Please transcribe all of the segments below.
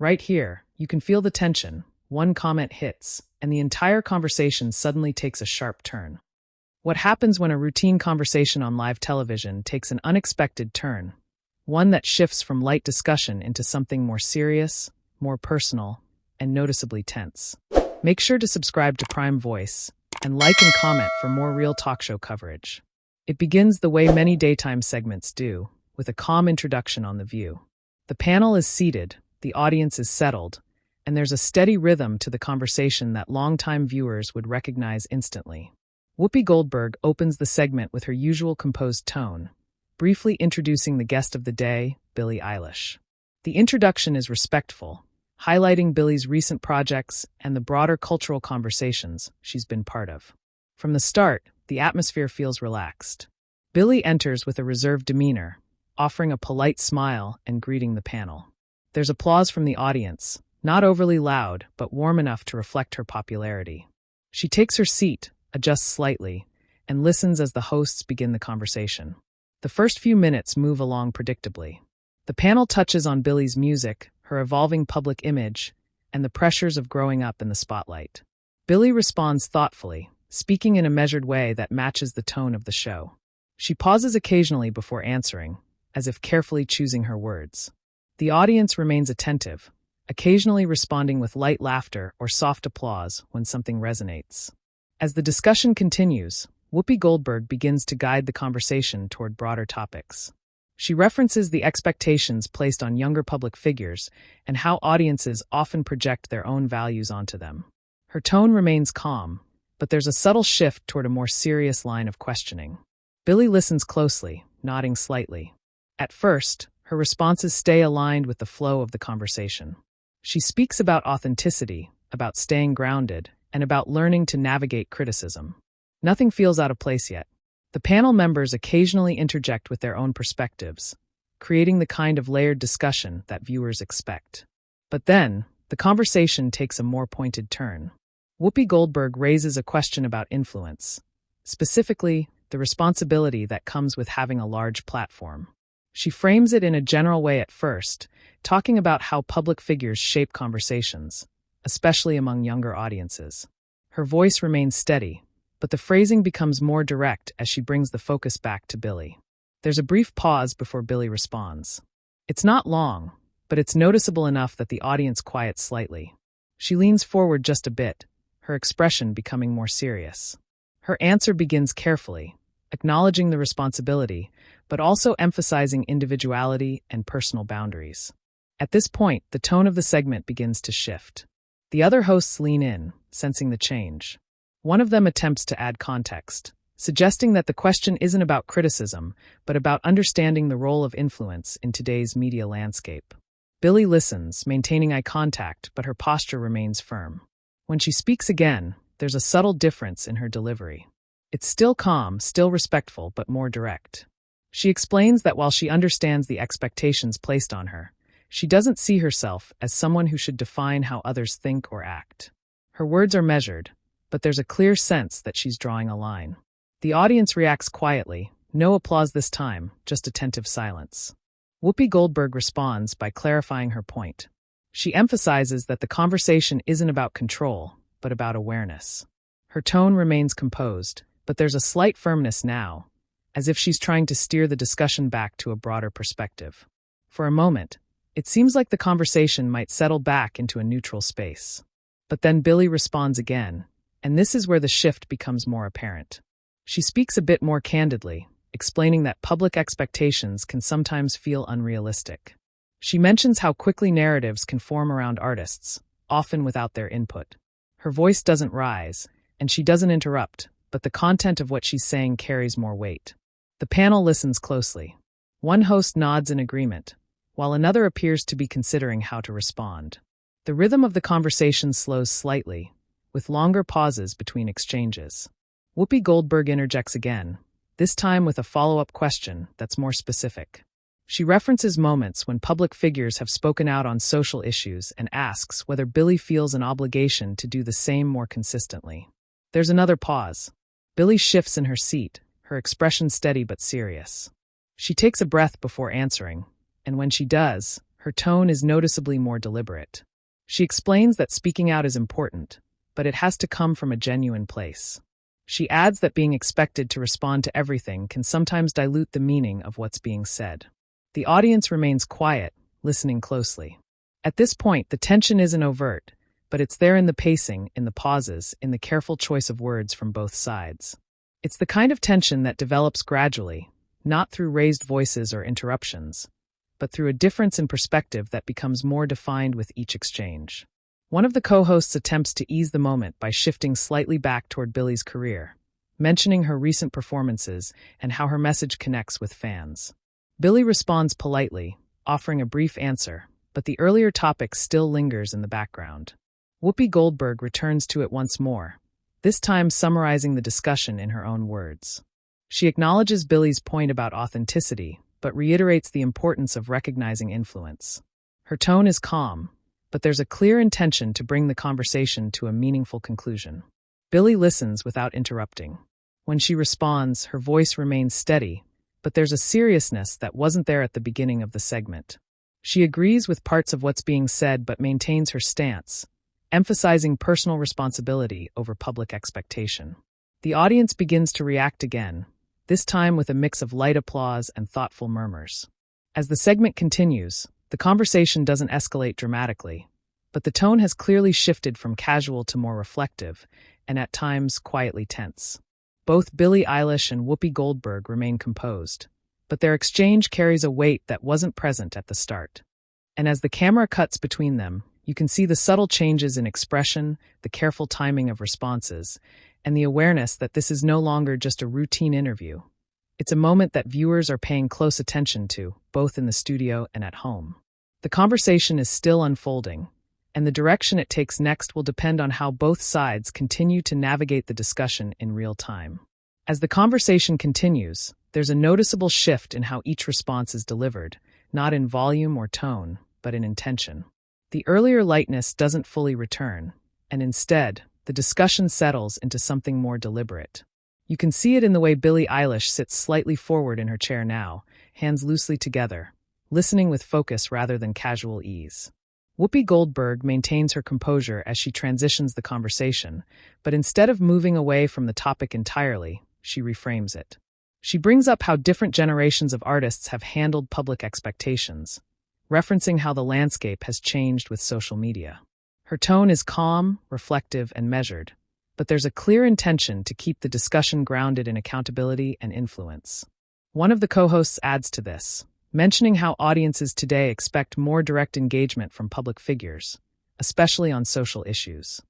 Right here, you can feel the tension. One comment hits, and the entire conversation suddenly takes a sharp turn. What happens when a routine conversation on live television takes an unexpected turn? One that shifts from light discussion into something more serious, more personal, and noticeably tense. Make sure to subscribe to Prime Voice and like and comment for more real talk show coverage. It begins the way many daytime segments do, with a calm introduction on The View. The panel is seated, the audience is settled, and there's a steady rhythm to the conversation that longtime viewers would recognize instantly. Whoopi Goldberg opens the segment with her usual composed tone, briefly introducing the guest of the day, Billie Eilish. The introduction is respectful, highlighting Billie's recent projects and the broader cultural conversations she's been part of. From the start, the atmosphere feels relaxed. Billie enters with a reserved demeanor, offering a polite smile and greeting the panel. There's applause from the audience, not overly loud, but warm enough to reflect her popularity. She takes her seat, adjusts slightly, and listens as the hosts begin the conversation. The first few minutes move along predictably. The panel touches on Billie's music, her evolving public image, and the pressures of growing up in the spotlight. Billie responds thoughtfully, speaking in a measured way that matches the tone of the show. She pauses occasionally before answering, as if carefully choosing her words. The audience remains attentive, occasionally responding with light laughter or soft applause when something resonates. As the discussion continues, Whoopi Goldberg begins to guide the conversation toward broader topics. She references the expectations placed on younger public figures and how audiences often project their own values onto them. Her tone remains calm, but there's a subtle shift toward a more serious line of questioning. Billie listens closely, nodding slightly. At first, her responses stay aligned with the flow of the conversation. She speaks about authenticity, about staying grounded, and about learning to navigate criticism. Nothing feels out of place yet. The panel members occasionally interject with their own perspectives, creating the kind of layered discussion that viewers expect. But then, the conversation takes a more pointed turn. Whoopi Goldberg raises a question about influence, specifically, the responsibility that comes with having a large platform. She frames it in a general way at first, talking about how public figures shape conversations, especially among younger audiences. Her voice remains steady, but the phrasing becomes more direct as she brings the focus back to Billie. There's a brief pause before Billie responds. It's not long, but it's noticeable enough that the audience quiets slightly. She leans forward just a bit, her expression becoming more serious. Her answer begins carefully, acknowledging the responsibility, but also emphasizing individuality and personal boundaries. At this point, the tone of the segment begins to shift. The other hosts lean in, sensing the change. One of them attempts to add context, suggesting that the question isn't about criticism, but about understanding the role of influence in today's media landscape. Billie listens, maintaining eye contact, but her posture remains firm. When she speaks again, there's a subtle difference in her delivery. It's still calm, still respectful, but more direct. She explains that while she understands the expectations placed on her, she doesn't see herself as someone who should define how others think or act. Her words are measured, but there's a clear sense that she's drawing a line. The audience reacts quietly, no applause this time, just attentive silence. Whoopi Goldberg responds by clarifying her point. She emphasizes that the conversation isn't about control, but about awareness. Her tone remains composed, but there's a slight firmness now, as if she's trying to steer the discussion back to a broader perspective. For a moment, it seems like the conversation might settle back into a neutral space. But then Billie responds again, and this is where the shift becomes more apparent. She speaks a bit more candidly, explaining that public expectations can sometimes feel unrealistic. She mentions how quickly narratives can form around artists, often without their input. Her voice doesn't rise, and she doesn't interrupt, but the content of what she's saying carries more weight. The panel listens closely. One host nods in agreement, while another appears to be considering how to respond. The rhythm of the conversation slows slightly, with longer pauses between exchanges. Whoopi Goldberg interjects again, this time with a follow-up question that's more specific. She references moments when public figures have spoken out on social issues and asks whether Billie feels an obligation to do the same more consistently. There's another pause. Billie shifts in her seat, her expression steady but serious. She takes a breath before answering, and when she does, Her tone is noticeably more deliberate. She explains that speaking out is important, but it has to come from a genuine place. She adds that being expected to respond to everything can sometimes dilute the meaning of what's being said. The audience remains quiet, listening closely. At this point, the tension isn't overt, but it's there in the pacing, in the pauses, in the careful choice of words from both sides. It's the kind of tension that develops gradually, not through raised voices or interruptions, but through a difference in perspective that becomes more defined with each exchange. One of the co-hosts attempts to ease the moment by shifting slightly back toward Billie's career, mentioning her recent performances and how her message connects with fans. Billie responds politely, offering a brief answer, but the earlier topic still lingers in the background. Whoopi Goldberg returns to it once more, this time summarizing the discussion in her own words. She acknowledges Billie's point about authenticity, but reiterates the importance of recognizing influence. Her tone is calm, but there's a clear intention to bring the conversation to a meaningful conclusion. Billie listens without interrupting. When she responds, her voice remains steady, but there's a seriousness that wasn't there at the beginning of the segment. She agrees with parts of what's being said but maintains her stance, emphasizing personal responsibility over public expectation. The audience begins to react again, this time with a mix of light applause and thoughtful murmurs. As the segment continues, the conversation doesn't escalate dramatically, but the tone has clearly shifted from casual to more reflective, and at times quietly tense. Both Billie Eilish and Whoopi Goldberg remain composed, but their exchange carries a weight that wasn't present at the start. And as the camera cuts between them, you can see the subtle changes in expression, the careful timing of responses, and the awareness that this is no longer just a routine interview. It's a moment that viewers are paying close attention to, both in the studio and at home. The conversation is still unfolding, and the direction it takes next will depend on how both sides continue to navigate the discussion in real time. As the conversation continues, there's a noticeable shift in how each response is delivered, not in volume or tone, but in intention. The earlier lightness doesn't fully return, and instead, the discussion settles into something more deliberate. You can see it in the way Billie Eilish sits slightly forward in her chair now, hands loosely together, listening with focus rather than casual ease. Whoopi Goldberg maintains her composure as she transitions the conversation, but instead of moving away from the topic entirely, she reframes it. She brings up how different generations of artists have handled public expectations, referencing how the landscape has changed with social media. Her tone is calm, reflective, and measured, but there's a clear intention to keep the discussion grounded in accountability and influence. One of the co-hosts adds to this, mentioning how audiences today expect more direct engagement from public figures, especially on social issues.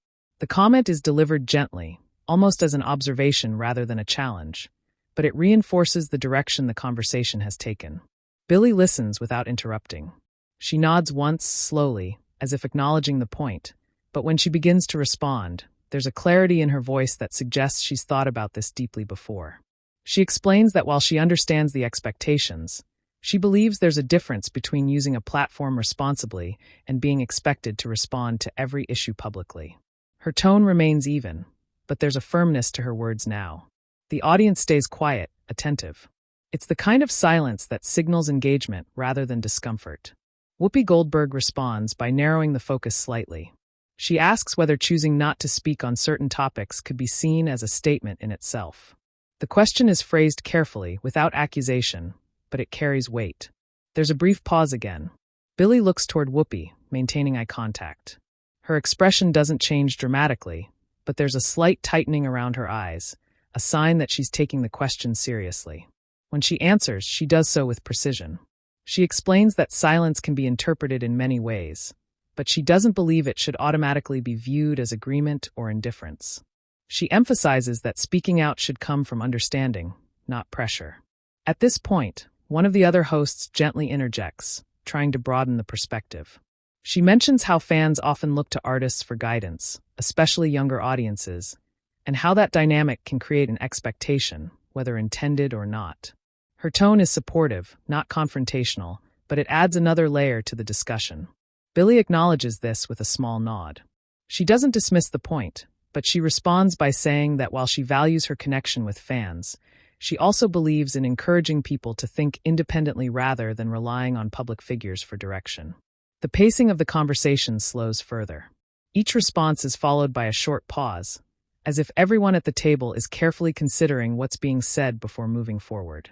The comment is delivered gently, almost as an observation rather than a challenge, but it reinforces the direction the conversation has taken. Billie listens without interrupting. She nods once, slowly, as if acknowledging the point, but when she begins to respond, there's a clarity in her voice that suggests she's thought about this deeply before. She explains that while she understands the expectations, she believes there's a difference between using a platform responsibly and being expected to respond to every issue publicly. Her tone remains even, but there's a firmness to her words now. The audience stays quiet, attentive. It's the kind of silence that signals engagement rather than discomfort. Whoopi Goldberg responds by narrowing the focus slightly. She asks whether choosing not to speak on certain topics could be seen as a statement in itself. The question is phrased carefully, without accusation, but it carries weight. There's a brief pause again. Billie looks toward Whoopi, maintaining eye contact. Her expression doesn't change dramatically, but there's a slight tightening around her eyes, a sign that she's taking the question seriously. When she answers, she does so with precision. She explains that silence can be interpreted in many ways, but she doesn't believe it should automatically be viewed as agreement or indifference. She emphasizes that speaking out should come from understanding, not pressure. At this point, one of the other hosts gently interjects, trying to broaden the perspective. She mentions how fans often look to artists for guidance, especially younger audiences, and how that dynamic can create an expectation, whether intended or not. Her tone is supportive, not confrontational, but it adds another layer to the discussion. Billie acknowledges this with a small nod. She doesn't dismiss the point, but she responds by saying that while she values her connection with fans, She also believes in encouraging people to think independently rather than relying on public figures for direction. The pacing of the conversation slows further. Each response is followed by a short pause, as if everyone at the table is carefully considering what's being said before moving forward.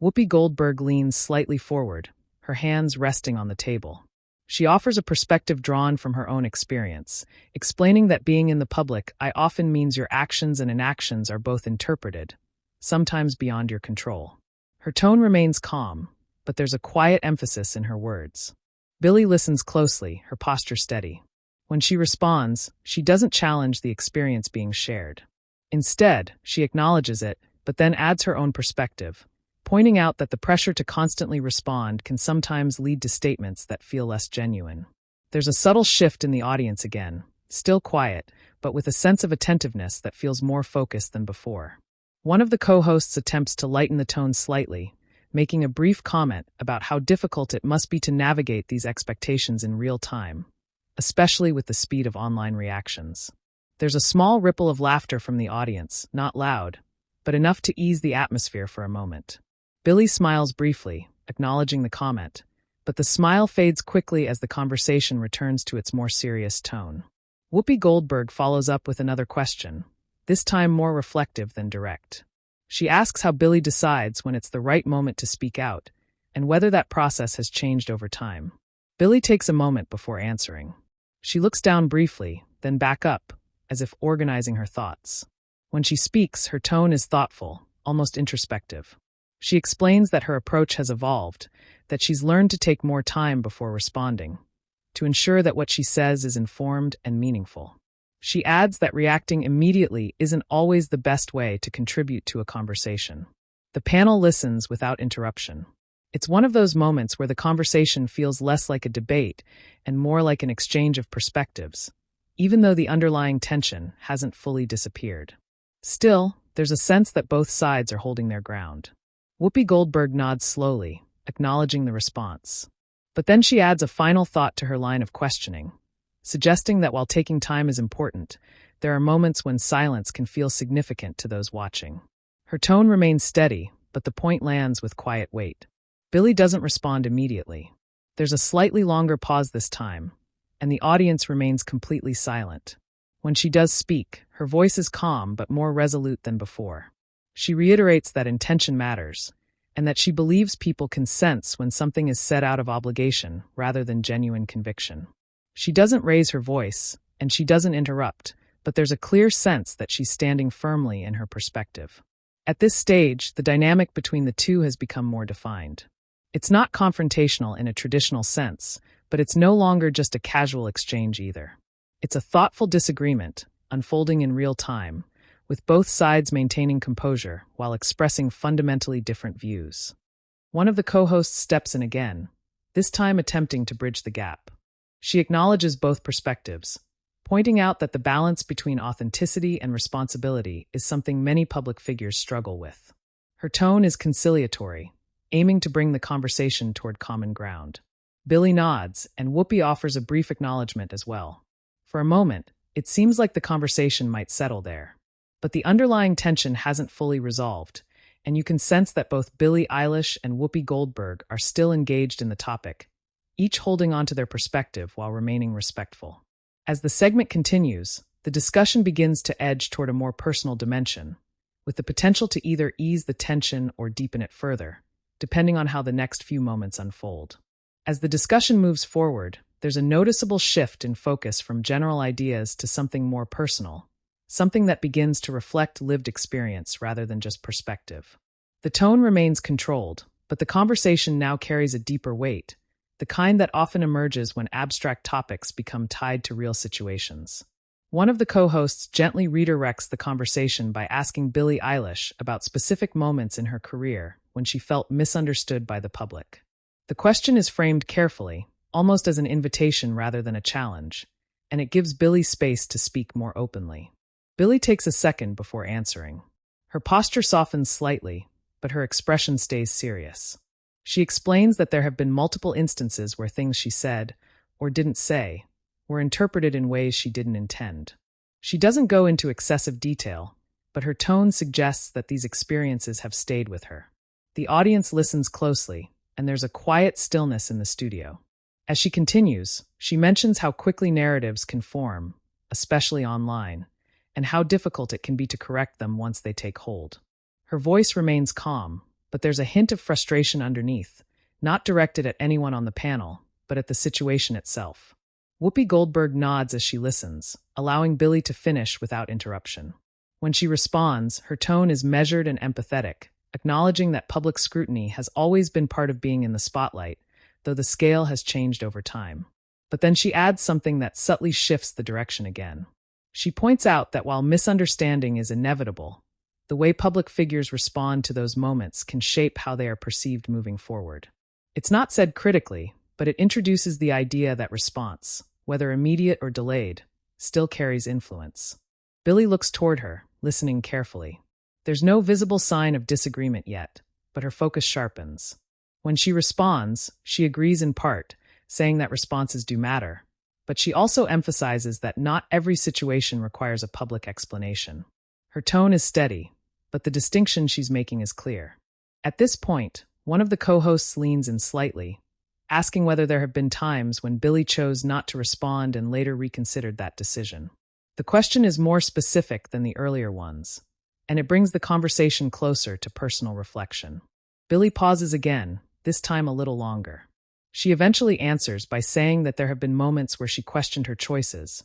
Whoopi Goldberg leans slightly forward, her hands resting on the table. She offers a perspective drawn from her own experience, explaining that being in the public eye often means your actions and inactions are both interpreted, sometimes beyond your control. Her tone remains calm, but there's a quiet emphasis in her words. Billie listens closely, her posture steady. When she responds, she doesn't challenge the experience being shared. Instead, she acknowledges it, but then adds her own perspective, pointing out that the pressure to constantly respond can sometimes lead to statements that feel less genuine. There's a subtle shift in the audience again, still quiet, but with a sense of attentiveness that feels more focused than before. One of the co-hosts attempts to lighten the tone slightly, making a brief comment about how difficult it must be to navigate these expectations in real time, especially with the speed of online reactions. There's a small ripple of laughter from the audience, not loud, but enough to ease the atmosphere for a moment. Billie smiles briefly, acknowledging the comment, but the smile fades quickly as the conversation returns to its more serious tone. Whoopi Goldberg follows up with another question, this time more reflective than direct. She asks how Billie decides when it's the right moment to speak out, and whether that process has changed over time. Billie takes a moment before answering. She looks down briefly, then back up, as if organizing her thoughts. When she speaks, her tone is thoughtful, almost introspective. She explains that her approach has evolved, that she's learned to take more time before responding, to ensure that what she says is informed and meaningful. She adds that reacting immediately isn't always the best way to contribute to a conversation. The panel listens without interruption. It's one of those moments where the conversation feels less like a debate and more like an exchange of perspectives, even though the underlying tension hasn't fully disappeared. Still, there's a sense that both sides are holding their ground. Whoopi Goldberg nods slowly, acknowledging the response. But then she adds a final thought to her line of questioning, suggesting that while taking time is important, there are moments when silence can feel significant to those watching. Her tone remains steady, but the point lands with quiet weight. Billie doesn't respond immediately. There's a slightly longer pause this time, and the audience remains completely silent. When she does speak, her voice is calm but more resolute than before. She reiterates that intention matters, and that she believes people can sense when something is said out of obligation rather than genuine conviction. She doesn't raise her voice, and she doesn't interrupt, but there's a clear sense that she's standing firmly in her perspective. At this stage, the dynamic between the two has become more defined. It's not confrontational in a traditional sense, but it's no longer just a casual exchange either. It's a thoughtful disagreement, unfolding in real time, with both sides maintaining composure while expressing fundamentally different views. One of the co-hosts steps in again, this time attempting to bridge the gap. She acknowledges both perspectives, pointing out that the balance between authenticity and responsibility is something many public figures struggle with. Her tone is conciliatory, aiming to bring the conversation toward common ground. Billie nods, and Whoopi offers a brief acknowledgement as well. For a moment, it seems like the conversation might settle there. But the underlying tension hasn't fully resolved, and you can sense that both Billie Eilish and Whoopi Goldberg are still engaged in the topic, each holding on to their perspective while remaining respectful. As the segment continues, the discussion begins to edge toward a more personal dimension, with the potential to either ease the tension or deepen it further, depending on how the next few moments unfold. As the discussion moves forward, there's a noticeable shift in focus from general ideas to something more personal, something that begins to reflect lived experience rather than just perspective. The tone remains controlled, but the conversation now carries a deeper weight, the kind that often emerges when abstract topics become tied to real situations. One of the co-hosts gently redirects the conversation by asking Billie Eilish about specific moments in her career when she felt misunderstood by the public. The question is framed carefully, almost as an invitation rather than a challenge, and it gives Billie space to speak more openly. Billie takes a second before answering. Her posture softens slightly, but her expression stays serious. She explains that there have been multiple instances where things she said, or didn't say, were interpreted in ways she didn't intend. She doesn't go into excessive detail, but her tone suggests that these experiences have stayed with her. The audience listens closely, and there's a quiet stillness in the studio. As she continues, she mentions how quickly narratives can form, especially online, and how difficult it can be to correct them once they take hold. Her voice remains calm, but there's a hint of frustration underneath, not directed at anyone on the panel, but at the situation itself. Whoopi Goldberg nods as she listens, allowing Billie to finish without interruption. When she responds, her tone is measured and empathetic, acknowledging that public scrutiny has always been part of being in the spotlight, though the scale has changed over time. But then she adds something that subtly shifts the direction again. She points out that while misunderstanding is inevitable, the way public figures respond to those moments can shape how they are perceived moving forward. It's not said critically, but it introduces the idea that response, whether immediate or delayed, still carries influence. Billie looks toward her, listening carefully. There's no visible sign of disagreement yet, but her focus sharpens. When she responds, she agrees in part, saying that responses do matter, but she also emphasizes that not every situation requires a public explanation. Her tone is steady, but the distinction she's making is clear. At this point, one of the co-hosts leans in slightly, asking whether there have been times when Billie chose not to respond and later reconsidered that decision. The question is more specific than the earlier ones, and it brings the conversation closer to personal reflection. Billie pauses again, this time a little longer. She eventually answers by saying that there have been moments where she questioned her choices,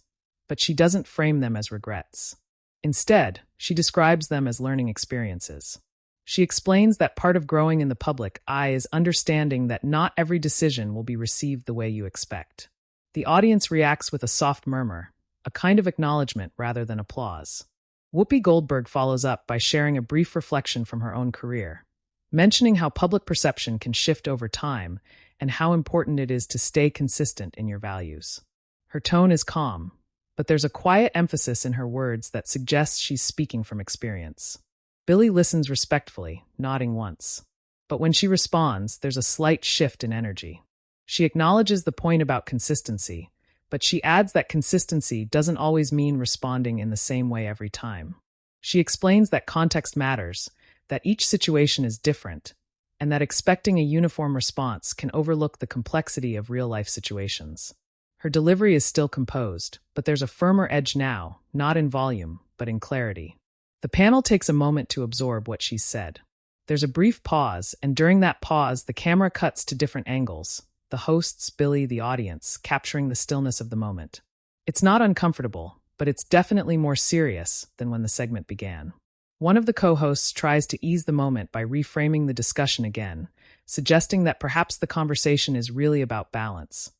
but she doesn't frame them as regrets. Instead, she describes them as learning experiences. She explains that part of growing in the public eye is understanding that not every decision will be received the way you expect. The audience reacts with a soft murmur, a kind of acknowledgement rather than applause. Whoopi Goldberg follows up by sharing a brief reflection from her own career, mentioning how public perception can shift over time and how important it is to stay consistent in your values. Her tone is calm, but there's a quiet emphasis in her words that suggests she's speaking from experience. Billie listens respectfully, nodding once. But when she responds, there's a slight shift in energy. She acknowledges the point about consistency, but she adds that consistency doesn't always mean responding in the same way every time. She explains that context matters, that each situation is different, and that expecting a uniform response can overlook the complexity of real-life situations. Her delivery is still composed, but there's a firmer edge now, not in volume, but in clarity. The panel takes a moment to absorb what she's said. There's a brief pause, and during that pause, the camera cuts to different angles, the hosts, Billie, the audience, capturing the stillness of the moment. It's not uncomfortable, but it's definitely more serious than when the segment began. One of the co-hosts tries to ease the moment by reframing the discussion again, suggesting that perhaps the conversation is really about balance,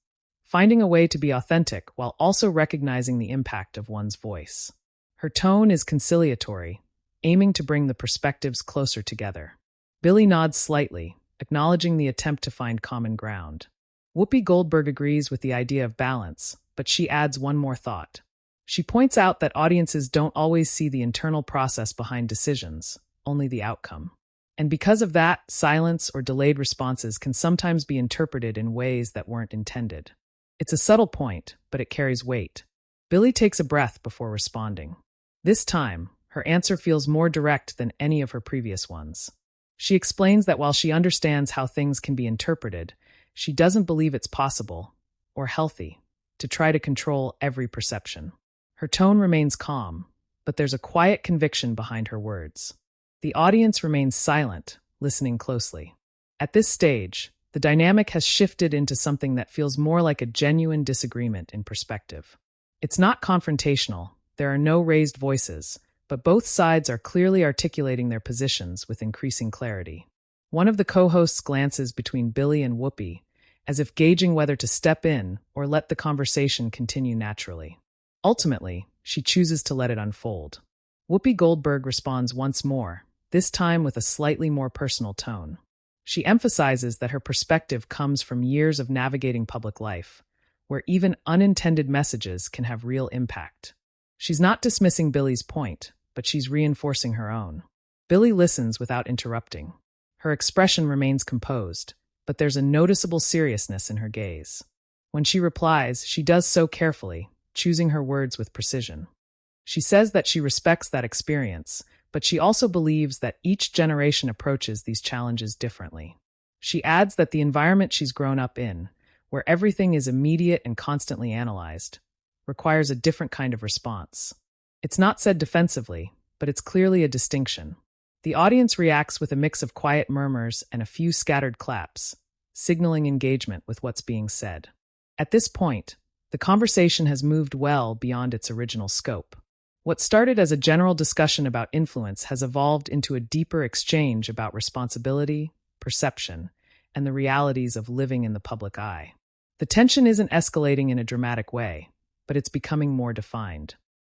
finding a way to be authentic while also recognizing the impact of one's voice. Her tone is conciliatory, aiming to bring the perspectives closer together. Billie nods slightly, acknowledging the attempt to find common ground. Whoopi Goldberg agrees with the idea of balance, but she adds one more thought. She points out that audiences don't always see the internal process behind decisions, only the outcome. And because of that, silence or delayed responses can sometimes be interpreted in ways that weren't intended. It's a subtle point, but it carries weight. Billie takes a breath before responding. This time, her answer feels more direct than any of her previous ones. She explains that while she understands how things can be interpreted, she doesn't believe it's possible, or healthy, to try to control every perception. Her tone remains calm, but there's a quiet conviction behind her words. The audience remains silent, listening closely. At this stage, the dynamic has shifted into something that feels more like a genuine disagreement in perspective. It's not confrontational, there are no raised voices, but both sides are clearly articulating their positions with increasing clarity. One of the co-hosts glances between Billie and Whoopi, as if gauging whether to step in or let the conversation continue naturally. Ultimately, she chooses to let it unfold. Whoopi Goldberg responds once more, this time with a slightly more personal tone. She emphasizes that her perspective comes from years of navigating public life, where even unintended messages can have real impact. She's not dismissing Billie's point, but she's reinforcing her own. Billie listens without interrupting. Her expression remains composed, but there's a noticeable seriousness in her gaze. When she replies, she does so carefully, choosing her words with precision. She says that she respects that experience, but she also believes that each generation approaches these challenges differently. She adds that the environment she's grown up in, where everything is immediate and constantly analyzed, requires a different kind of response. It's not said defensively, but it's clearly a distinction. The audience reacts with a mix of quiet murmurs and a few scattered claps, signaling engagement with what's being said. At this point, the conversation has moved well beyond its original scope. What started as a general discussion about influence has evolved into a deeper exchange about responsibility, perception, and the realities of living in the public eye. The tension isn't escalating in a dramatic way, but it's becoming more defined.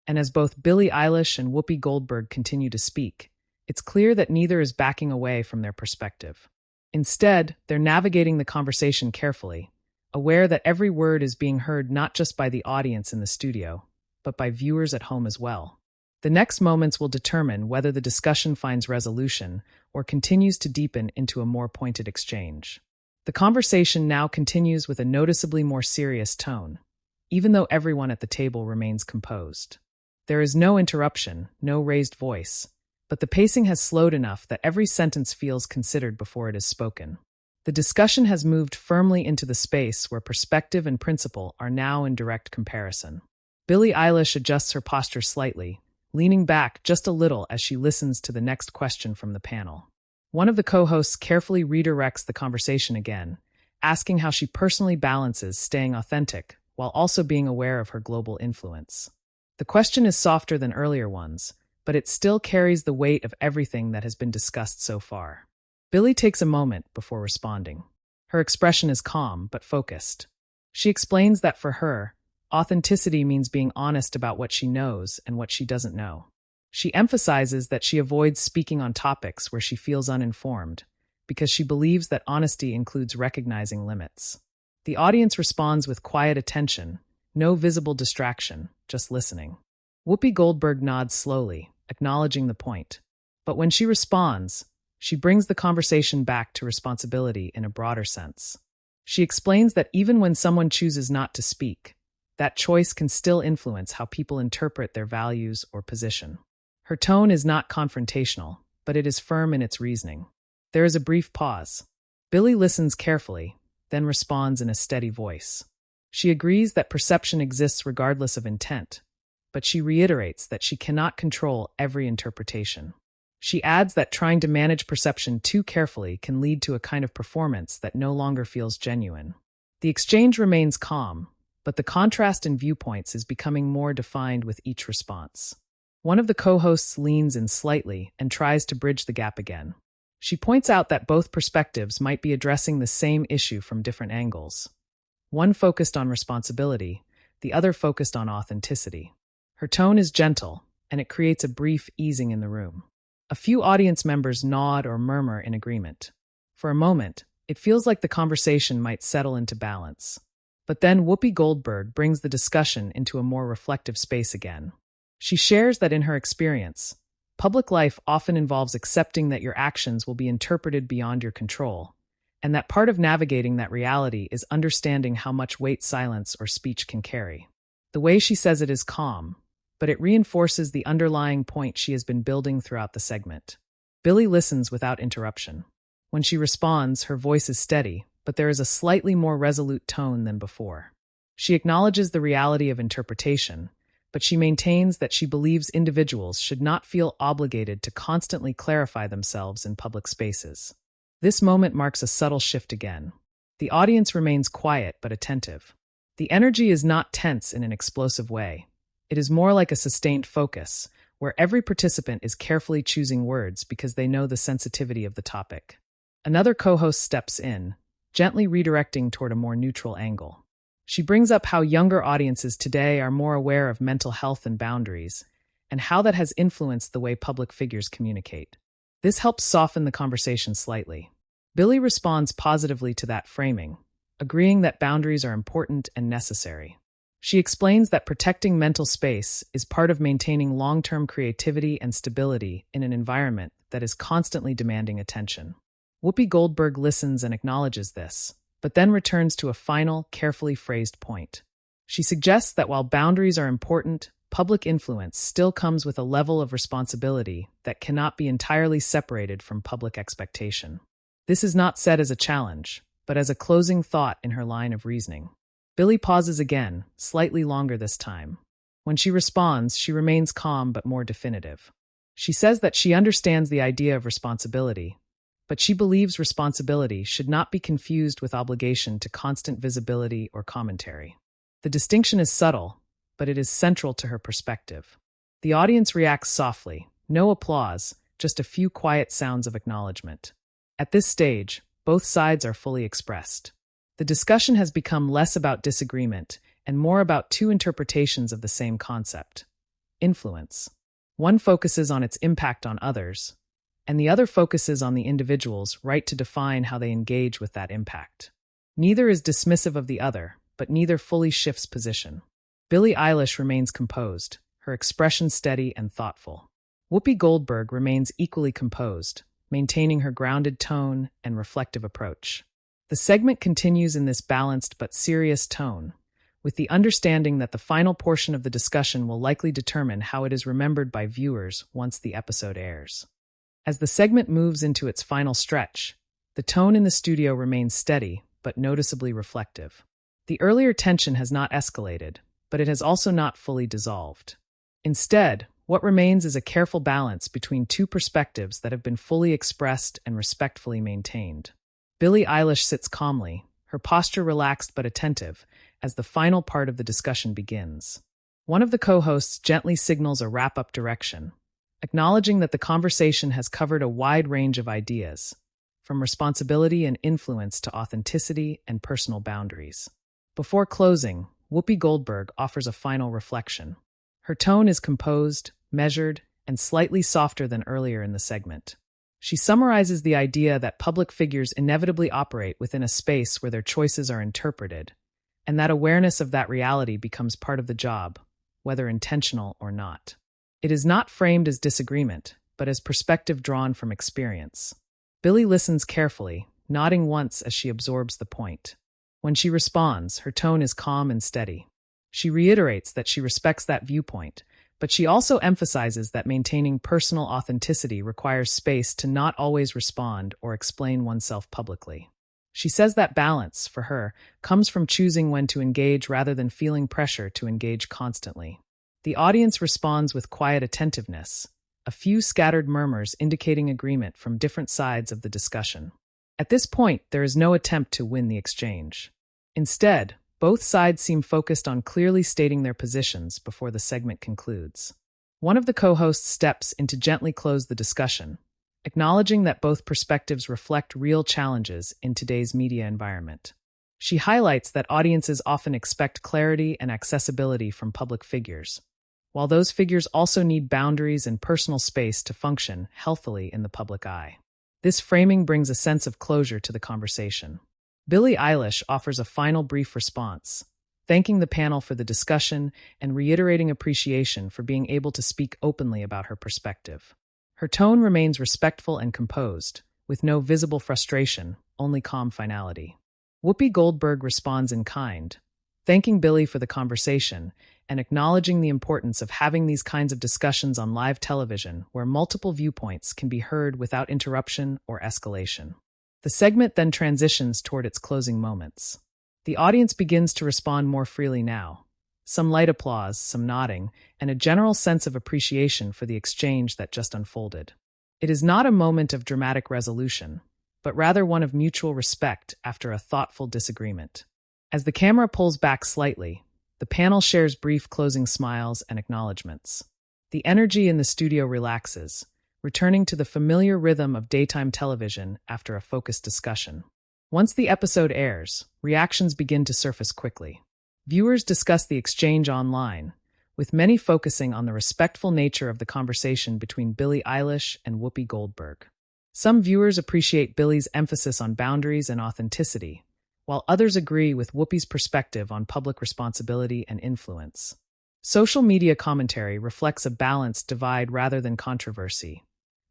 And as both Billie Eilish and Whoopi Goldberg continue to speak, it's clear that neither is backing away from their perspective. Instead, they're navigating the conversation carefully, aware that every word is being heard not just by the audience in the studio, but by viewers at home as well. The next moments will determine whether the discussion finds resolution or continues to deepen into a more pointed exchange. The conversation now continues with a noticeably more serious tone, even though everyone at the table remains composed. There is no interruption, no raised voice, but the pacing has slowed enough that every sentence feels considered before it is spoken. The discussion has moved firmly into the space where perspective and principle are now in direct comparison. Billie Eilish adjusts her posture slightly, leaning back just a little as she listens to the next question from the panel. One of the co-hosts carefully redirects the conversation again, asking how she personally balances staying authentic while also being aware of her global influence. The question is softer than earlier ones, but it still carries the weight of everything that has been discussed so far. Billie takes a moment before responding. Her expression is calm but focused. She explains that for her, authenticity means being honest about what she knows and what she doesn't know. She emphasizes that she avoids speaking on topics where she feels uninformed, because she believes that honesty includes recognizing limits. The audience responds with quiet attention, no visible distraction, just listening. Whoopi Goldberg nods slowly, acknowledging the point. But when she responds, she brings the conversation back to responsibility in a broader sense. She explains that even when someone chooses not to speak, that choice can still influence how people interpret their values or position. Her tone is not confrontational, but it is firm in its reasoning. There is a brief pause. Billie listens carefully, then responds in a steady voice. She agrees that perception exists regardless of intent, but she reiterates that she cannot control every interpretation. She adds that trying to manage perception too carefully can lead to a kind of performance that no longer feels genuine. The exchange remains calm, but the contrast in viewpoints is becoming more defined with each response. One of the co-hosts leans in slightly and tries to bridge the gap again. She points out that both perspectives might be addressing the same issue from different angles. One focused on responsibility, the other focused on authenticity. Her tone is gentle, and it creates a brief easing in the room. A few audience members nod or murmur in agreement. For a moment, it feels like the conversation might settle into balance. But then Whoopi Goldberg brings the discussion into a more reflective space again. She shares that in her experience, public life often involves accepting that your actions will be interpreted beyond your control, and that part of navigating that reality is understanding how much weight silence or speech can carry. The way she says it is calm, but it reinforces the underlying point she has been building throughout the segment. Billie listens without interruption. When she responds, her voice is steady, but there is a slightly more resolute tone than before. She acknowledges the reality of interpretation, but she maintains that she believes individuals should not feel obligated to constantly clarify themselves in public spaces. This moment marks a subtle shift again. The audience remains quiet but attentive. The energy is not tense in an explosive way. It is more like a sustained focus, where every participant is carefully choosing words because they know the sensitivity of the topic. Another co-host steps in, gently redirecting toward a more neutral angle. She brings up how younger audiences today are more aware of mental health and boundaries, and how that has influenced the way public figures communicate. This helps soften the conversation slightly. Billie responds positively to that framing, agreeing that boundaries are important and necessary. She explains that protecting mental space is part of maintaining long-term creativity and stability in an environment that is constantly demanding attention. Whoopi Goldberg listens and acknowledges this, but then returns to a final, carefully phrased point. She suggests that while boundaries are important, public influence still comes with a level of responsibility that cannot be entirely separated from public expectation. This is not said as a challenge, but as a closing thought in her line of reasoning. Billie pauses again, slightly longer this time. When she responds, she remains calm but more definitive. She says that she understands the idea of responsibility, but she believes responsibility should not be confused with obligation to constant visibility or commentary. The distinction is subtle, but it is central to her perspective. The audience reacts softly, no applause, just a few quiet sounds of acknowledgement. At this stage, both sides are fully expressed. The discussion has become less about disagreement and more about two interpretations of the same concept: influence. One focuses on its impact on others, and the other focuses on the individual's right to define how they engage with that impact. Neither is dismissive of the other, but neither fully shifts position. Billie Eilish remains composed, her expression steady and thoughtful. Whoopi Goldberg remains equally composed, maintaining her grounded tone and reflective approach. The segment continues in this balanced but serious tone, with the understanding that the final portion of the discussion will likely determine how it is remembered by viewers once the episode airs. As the segment moves into its final stretch, the tone in the studio remains steady but noticeably reflective. The earlier tension has not escalated, but it has also not fully dissolved. Instead, what remains is a careful balance between two perspectives that have been fully expressed and respectfully maintained. Billie Eilish sits calmly, her posture relaxed but attentive, as the final part of the discussion begins. One of the co-hosts gently signals a wrap-up direction, acknowledging that the conversation has covered a wide range of ideas, from responsibility and influence to authenticity and personal boundaries. Before closing, Whoopi Goldberg offers a final reflection. Her tone is composed, measured, and slightly softer than earlier in the segment. She summarizes the idea that public figures inevitably operate within a space where their choices are interpreted, and that awareness of that reality becomes part of the job, whether intentional or not. It is not framed as disagreement, but as perspective drawn from experience. Billie listens carefully, nodding once as she absorbs the point. When she responds, her tone is calm and steady. She reiterates that she respects that viewpoint, but she also emphasizes that maintaining personal authenticity requires space to not always respond or explain oneself publicly. She says that balance, for her, comes from choosing when to engage rather than feeling pressure to engage constantly. The audience responds with quiet attentiveness, a few scattered murmurs indicating agreement from different sides of the discussion. At this point, there is no attempt to win the exchange. Instead, both sides seem focused on clearly stating their positions before the segment concludes. One of the co-hosts steps in to gently close the discussion, acknowledging that both perspectives reflect real challenges in today's media environment. She highlights that audiences often expect clarity and accessibility from public figures, while those figures also need boundaries and personal space to function healthily in the public eye. This framing brings a sense of closure to the conversation. Billie Eilish offers a final brief response, thanking the panel for the discussion and reiterating appreciation for being able to speak openly about her perspective. Her tone remains respectful and composed, with no visible frustration, only calm finality. Whoopi Goldberg responds in kind, thanking Billie for the conversation and acknowledging the importance of having these kinds of discussions on live television where multiple viewpoints can be heard without interruption or escalation. The segment then transitions toward its closing moments. The audience begins to respond more freely now. Some light applause, some nodding, and a general sense of appreciation for the exchange that just unfolded. It is not a moment of dramatic resolution, but rather one of mutual respect after a thoughtful disagreement. As the camera pulls back slightly, the panel shares brief closing smiles and acknowledgments. The energy in the studio relaxes, returning to the familiar rhythm of daytime television after a focused discussion. Once the episode airs, reactions begin to surface quickly. Viewers discuss the exchange online, with many focusing on the respectful nature of the conversation between Billie Eilish and Whoopi Goldberg. Some viewers appreciate Billie's emphasis on boundaries and authenticity, while others agree with Whoopi's perspective on public responsibility and influence. Social media commentary reflects a balanced divide rather than controversy,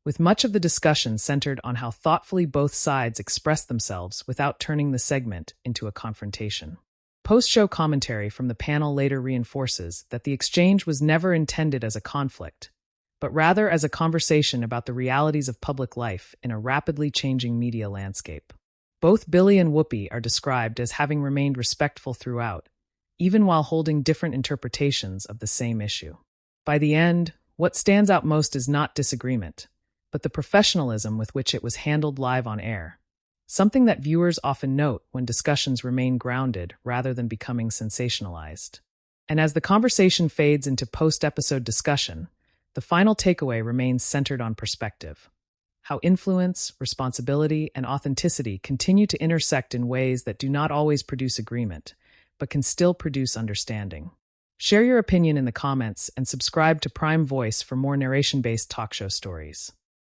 with much of the discussion centered on how thoughtfully both sides express themselves without turning the segment into a confrontation. Post-show commentary from the panel later reinforces that the exchange was never intended as a conflict, but rather as a conversation about the realities of public life in a rapidly changing media landscape. Both Billie and Whoopi are described as having remained respectful throughout, even while holding different interpretations of the same issue. By the end, what stands out most is not disagreement, but the professionalism with which it was handled live on air, something that viewers often note when discussions remain grounded rather than becoming sensationalized. And as the conversation fades into post-episode discussion, the final takeaway remains centered on perspective. How influence, responsibility, and authenticity continue to intersect in ways that do not always produce agreement, but can still produce understanding. Share your opinion in the comments and subscribe to Prime Voice for more narration-based talk show stories.